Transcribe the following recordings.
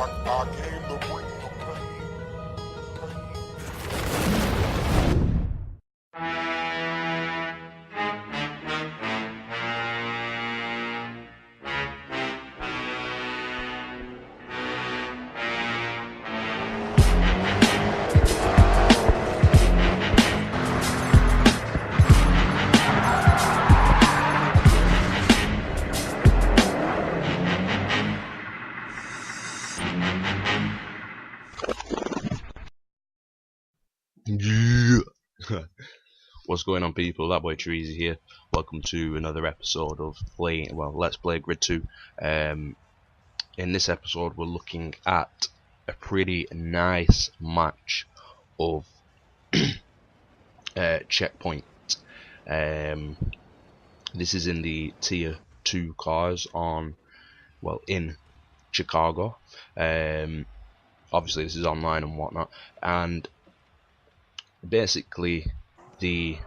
I came to bring the pain. Yeah. What's going on, people? That boy Treezy here. Welcome to another episode of Let's Play GRiD 2. In this episode we're looking at a pretty nice match of checkpoint. This is in the tier 2 cars in Chicago. Obviously this is online and whatnot, and basically the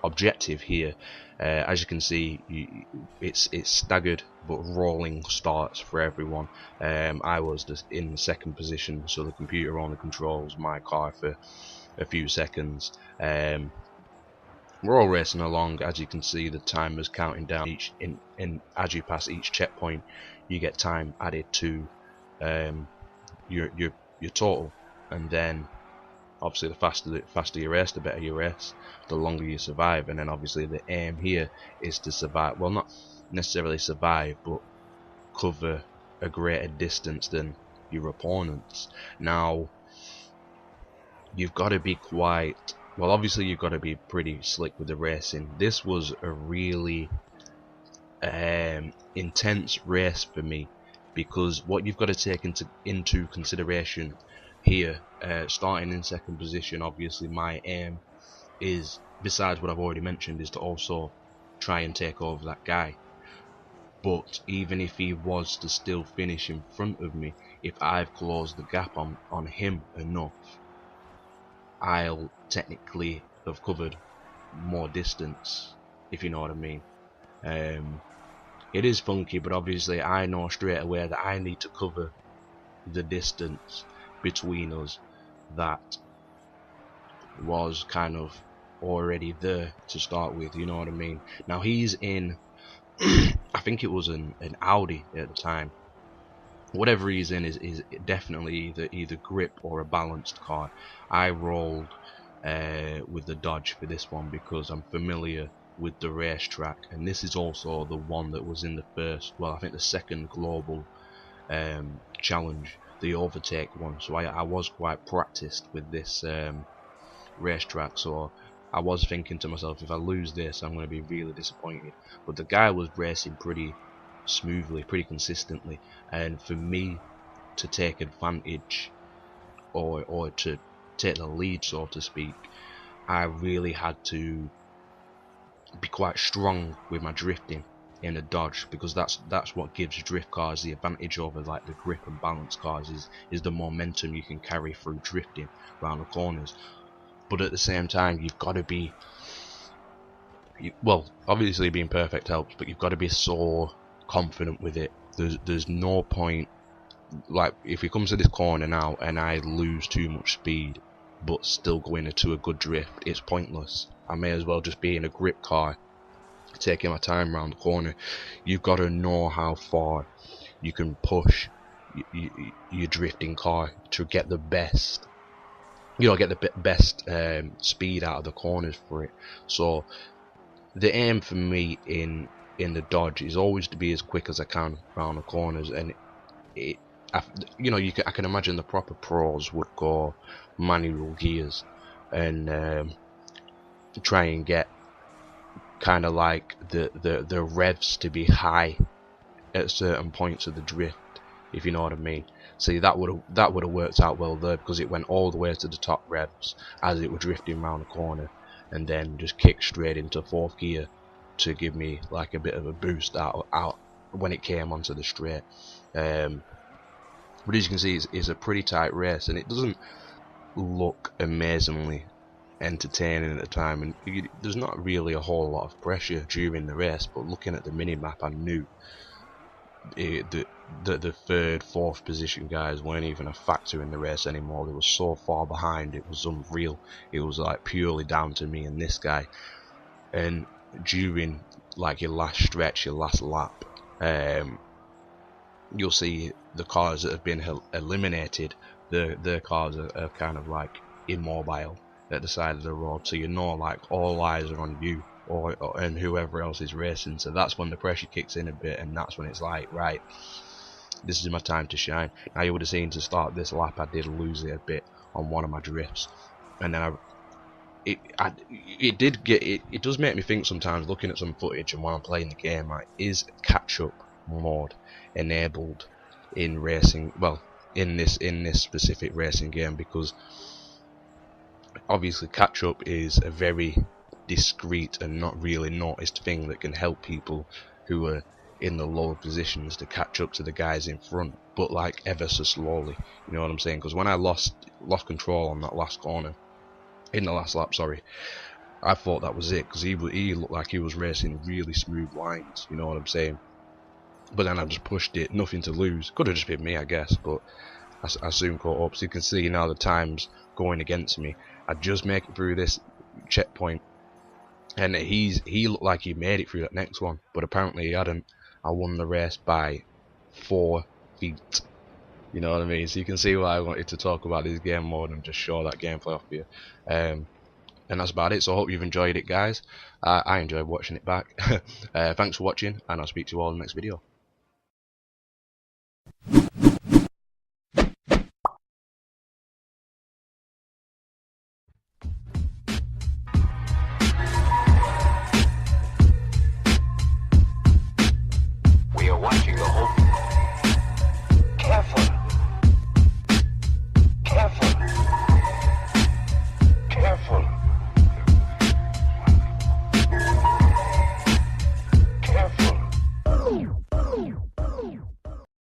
objective here, as you can see, it's staggered but rolling starts for everyone. I was just in second position, so the computer only controls my car for a few seconds. We're all racing along. As you can see, the timer's counting down. As you pass each checkpoint, you get time added to your total, and then obviously the faster you race, the better you race, the longer you survive. And then obviously the aim here is to survive, well, not necessarily survive, but cover a greater distance than your opponents. Now you've got to be obviously you've got to be pretty slick with the racing. This was a really intense race for me, because what you've got to take into consideration here, starting in second position, obviously my aim is, besides what I've already mentioned, is to also try and take over that guy. But even if he was to still finish in front of me, if I've closed the gap on him enough, I'll technically have covered more distance, if you know what I mean. It is funky, but obviously I know straight away that I need to cover the distance between us that was kind of already there to start with, you know what I mean. Now he's in I think it was an Audi at the time. Whatever he's in is definitely either grip or a balanced car. I rolled with the Dodge for this one because I'm familiar with the racetrack, and this is also the one that was in the first, well, I think the second global challenge, the overtake one. So I was quite practiced with this racetrack, so I was thinking to myself, if I lose this, I'm going to be really disappointed. But the guy was racing pretty smoothly, pretty consistently, and for me to take advantage or to take the lead, so to speak, I really had to be quite strong with my drifting in a Dodge, because that's what gives drift cars the advantage over like the grip and balance cars, is the momentum you can carry through drifting around the corners. But at the same time, you've got to be, well, obviously being perfect helps, but you've got to be so confident with it. There's no point, like if it comes to this corner now and I lose too much speed but still going into a good drift, it's pointless. I may as well just be in a grip car taking my time around the corner. You've got to know how far you can push your drifting car to get the best, get the best speed out of the corners for it. So the aim for me in the Dodge is always to be as quick as I can around the corners, and I can imagine the proper pros would go manual gears and try and get kind of like the revs to be high at certain points of the drift, if you know what I mean. See, that would have worked out well there, because it went all the way to the top revs as it was drifting around the corner, and then just kicked straight into fourth gear to give me like a bit of a boost out when it came onto the straight. But as you can see, it's a pretty tight race, and it doesn't look amazingly entertaining at the time, and there's not really a whole lot of pressure during the race. But looking at the mini map, I knew the third, fourth position guys weren't even a factor in the race anymore. They were so far behind, it was unreal. It was like purely down to me and this guy. And during like your last stretch, your last lap, you'll see the cars that have been eliminated. The cars are kind of like immobile at the side of the road, so you know like all eyes are on you and whoever else is racing. So that's when the pressure kicks in a bit, and that's when it's like, right, this is my time to shine. Now you would have seen to start this lap I did lose it a bit on one of my drifts, and then it does make me think sometimes, looking at some footage and while I'm playing the game, like, is catch up mode enabled in racing, well, in this specific racing game? Because obviously catch up is a very discreet and not really noticed thing that can help people who are in the lower positions to catch up to the guys in front, but like ever so slowly, you know what I'm saying? Because when I lost control on that last corner in the last lap, sorry, I thought that was it, because he looked like he was racing really smooth lines, you know what I'm saying? But then I just pushed it, nothing to lose. Could have just been me, I guess, but I soon caught up. So you can see now the times going against me. I just make it through this checkpoint, and he looked like he made it through that next one, but apparently he hadn't. I won the race by 4 feet. You know what I mean? So you can see why I wanted to talk about this game mode and just show that gameplay off you. And that's about it. So I hope you've enjoyed it, guys. I enjoyed watching it back. Thanks for watching, and I'll speak to you all in the next video.